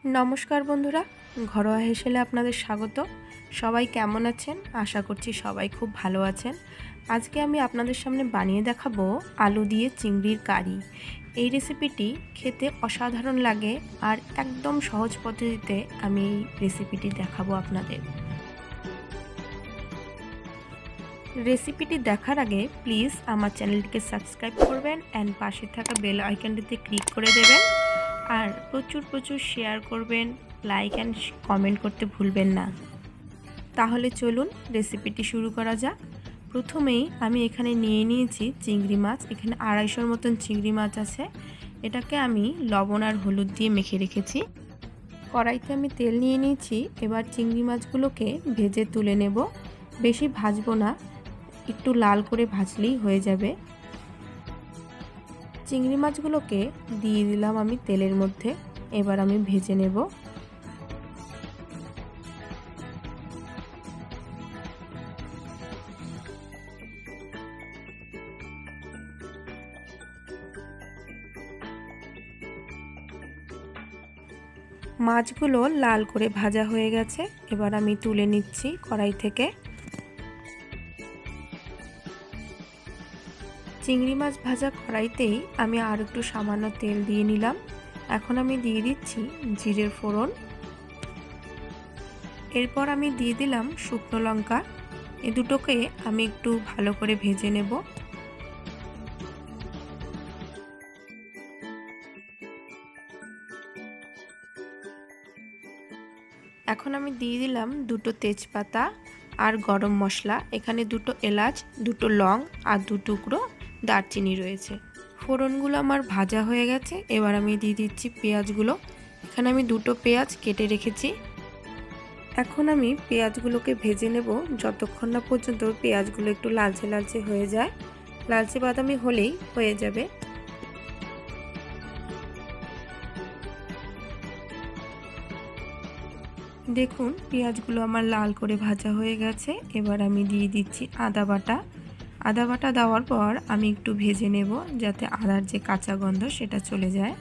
নমস্কার বন্ধুরা, ঘরোয়া হেসেলে আপনাদের স্বাগত। সবাই কেমন আছেন? আশা করছি সবাই খুব ভালো আছেন। আজকে আমি আপনাদের সামনে বানিয়ে দেখাবো আলু দিয়ে চিংড়ির কারি। এই রেসিপিটি খেতে অসাধারণ লাগে আর একদম সহজ পদ্ধতিতে আমি এই রেসিপিটি দেখাবো আপনাদের। রেসিপিটি দেখার আগে প্লিজ আমার চ্যানেলটিকে সাবস্ক্রাইব করবেন অ্যান্ড পাশে থাকা বেল আইকনটিতে ক্লিক করে দেবেন আর প্রচুর শেয়ার করবেন, লাইক অ্যান্ড কমেন্ট করতে ভুলবেন না। তাহলে চলুন রেসিপিটি শুরু করা যাক। প্রথমেই আমি এখানে নিয়ে নিয়েছি চিংড়ি মাছ। এখানে 250 মতন চিংড়ি মাছ আছে। এটাকে আমি লবণ আর হলুদ দিয়ে মেখে রেখেছি। কড়াইতে আমি তেল নিয়ে নিয়েছি। এবার চিংড়ি মাছগুলোকে ভেজে তুলে নেব। বেশি ভাজবো না, একটু লাল করে ভাজলেই হয়ে যাবে। চিংড়ি মাছগুলোকে দিয়ে দিলাম আমি তেলের মধ্যে। এবার আমি ভেজে নেব। মাছগুলো লাল করে ভাজা হয়ে গেছে। এবার আমি তুলে নিচ্ছি কড়াই থেকে। চিংড়ি মাছ ভাজা কড়াইতেই আমি আর একটু সামান্য তেল দিয়ে নিলাম। এখন আমি দিয়ে দিচ্ছি জিরের ফোড়ন। এরপর আমি দিয়ে দিলাম শুকনো লঙ্কা। এই দুটোকে আমি একটু ভালো করে ভেজে নেব। এখন আমি দিয়ে দিলাম দুটো তেজপাতা আর গরম মশলা। এখানে দুটো এলাচ, দুটো লং আর দু টুকরো দারচিনি রয়েছে। ফোড়নগুলো আমার ভাজা হয়ে গেছে। এবার আমি দিয়ে দিচ্ছি পেঁয়াজগুলো। এখানে আমি দুটো পেঁয়াজ কেটে রেখেছি। এখন আমি পেঁয়াজগুলোকে ভেজে নেব যতক্ষণ না পর্যন্ত পেঁয়াজগুলো একটু লালচে লালচে হয়ে যায়। লালচে বাদামি হলেই হয়ে যাবে। দেখুন পেঁয়াজগুলো আমার লাল করে ভাজা হয়ে গেছে। এবার আমি দিয়ে দিচ্ছি আদা বাটা। আদা বাটা দেওয়ার পর আমি একটু ভেজে নেব যাতে আদার যে কাঁচা গন্ধ সেটা চলে যায়।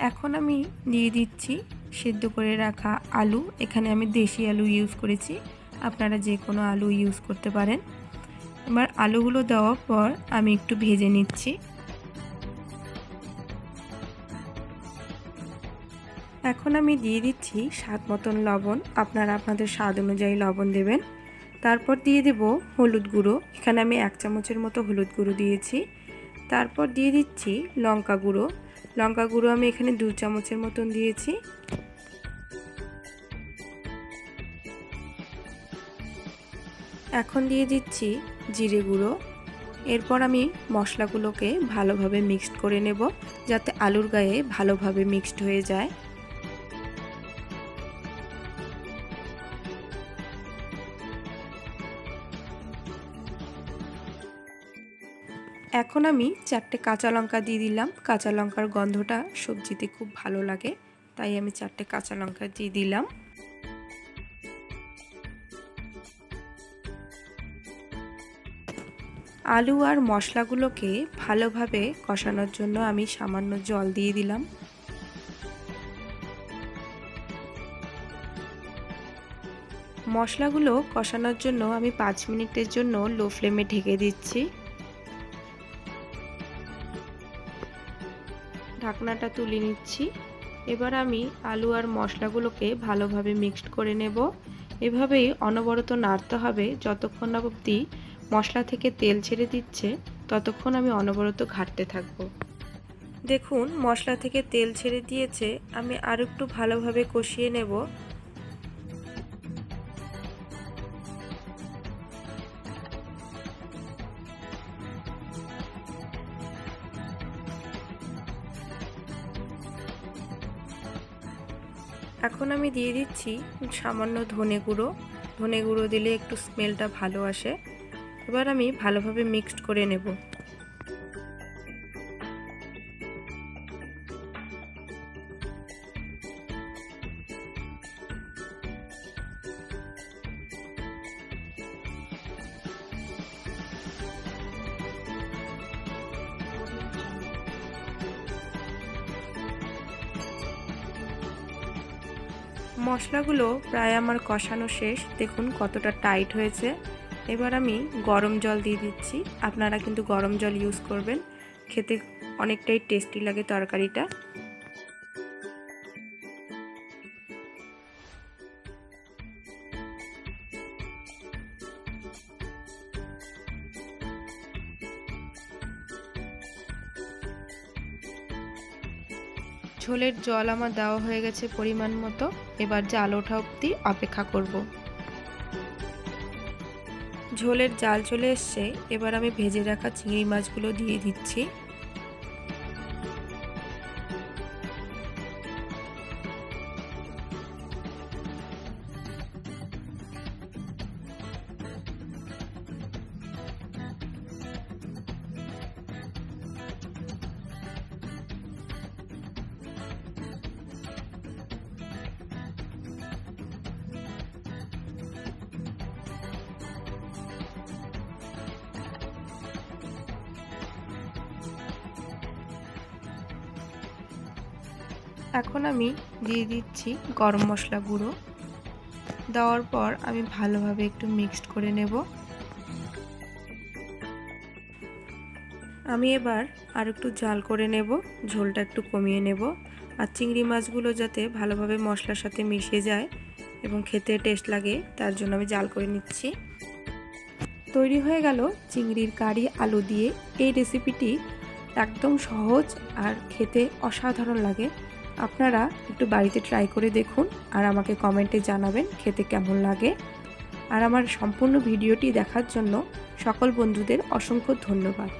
এখন আমি দিয়ে দিচ্ছি সেদ্ধ করে রাখা আলু। এখানে আমি দেশি আলু ইউজ করেছি, আপনারা যে কোনো আলু ইউজ করতে পারেন। এবার আলুগুলো দেওয়ার পর আমি একটু ভেজে নিচ্ছি। এখন আমি দিয়ে দিচ্ছি স্বাদ মতন লবণ। আপনারা আপনাদের স্বাদ অনুযায়ী লবণ দেবেন। তারপর দিয়ে দেব হলুদ গুঁড়ো। এখানে আমি 1 চামচের মতো হলুদ গুঁড়ো দিয়েছি। তারপর দিয়ে দিচ্ছি লঙ্কা গুঁড়ো। লঙ্কা গুঁড়ো আমি এখানে 2 চামচের মতন দিয়েছি। এখন দিয়ে দিচ্ছি জিরে গুঁড়ো। এরপর আমি মশলাগুলোকে ভালোভাবে মিক্সড করে নেব যাতে আলুর গায়ে ভালোভাবে মিক্সড হয়ে যায়। এখন আমি 4টে কাঁচা লঙ্কা দিয়ে দিলাম। কাঁচা লঙ্কার গন্ধটা সবজিতে খুব ভালো লাগে, তাই আমি 4টে কাঁচা লঙ্কা দিয়ে দিলাম। আলু আর মশলাগুলোকে ভালোভাবে কষানোর জন্য আমি সামান্য জল দিয়ে দিলাম। মশলাগুলো কষানোর জন্য আমি 5 মিনিটের জন্য লো ফ্লেমে ঢেকে দিচ্ছি। ঢাকনাটা তুলে নিচ্ছি। এবার আমি আলু আর মশলাগুলোকে ভালোভাবে মিক্সড করে নেব। এভাবেই অনবরত নাড়তে হবে যতক্ষণ না অবধি মশলা থেকে তেল ছেড়ে দিচ্ছে, ততক্ষণ আমি অনবরত ঘাঁটতে থাকব। দেখুন মশলা থেকে তেল ছেড়ে দিয়েছে। আমি আর একটু ভালোভাবে কষিয়ে নেব। এখন আমি দিয়ে দিচ্ছি সামান্য ধনে গুঁড়ো। ধনে গুঁড়ো দিলে একটু স্মেলটা ভালো আসে। এবার আমি ভালোভাবে মিক্সড করে নেব। মশলাগুলো প্রায় আমার কষানো শেষ, দেখুন কতটা টাইট হয়েছে। এবার আমি গরম জল দিয়ে দিচ্ছি। আপনারা কিন্তু গরম জল ইউজ করবেন, খেতে অনেকটাই টেস্টি লাগে তরকারিটা। ঝোলের জল আমার দেওয়া হয়ে গেছে পরিমাণ মতো। এবার জাল ওঠা অবধি অপেক্ষা করব। ঝোলের জাল চলে এসছে। এবার আমি ভেজে রাখা চিংড়ি মাছগুলো দিয়ে দিচ্ছি। এখন আমি দিয়ে দিচ্ছি গরম মশলা গুঁড়ো। দেওয়ার পর আমি ভালোভাবে একটু মিক্সড করে নেব। আমি এবার আর একটু জাল করে নেব, ঝোলটা একটু কমিয়ে নেব। আর চিংড়ি মাছগুলো যাতে ভালোভাবে মশলার সাথে মিশে যায় এবং খেতে টেস্ট লাগে, তার জন্য আমি জাল করে নিচ্ছি। তৈরি হয়ে গেল চিংড়ির কারি আলু দিয়ে। এই রেসিপিটি একদম সহজ আর খেতে অসাধারণ লাগে। আপনারা একটু বাড়িতে ট্রাই করে দেখুন আর আমাকে কমেন্টে জানাবেন খেতে কেমন লাগে। আর আমার সম্পূর্ণ ভিডিওটি দেখার জন্য সকল বন্ধুদের অসংখ্য ধন্যবাদ।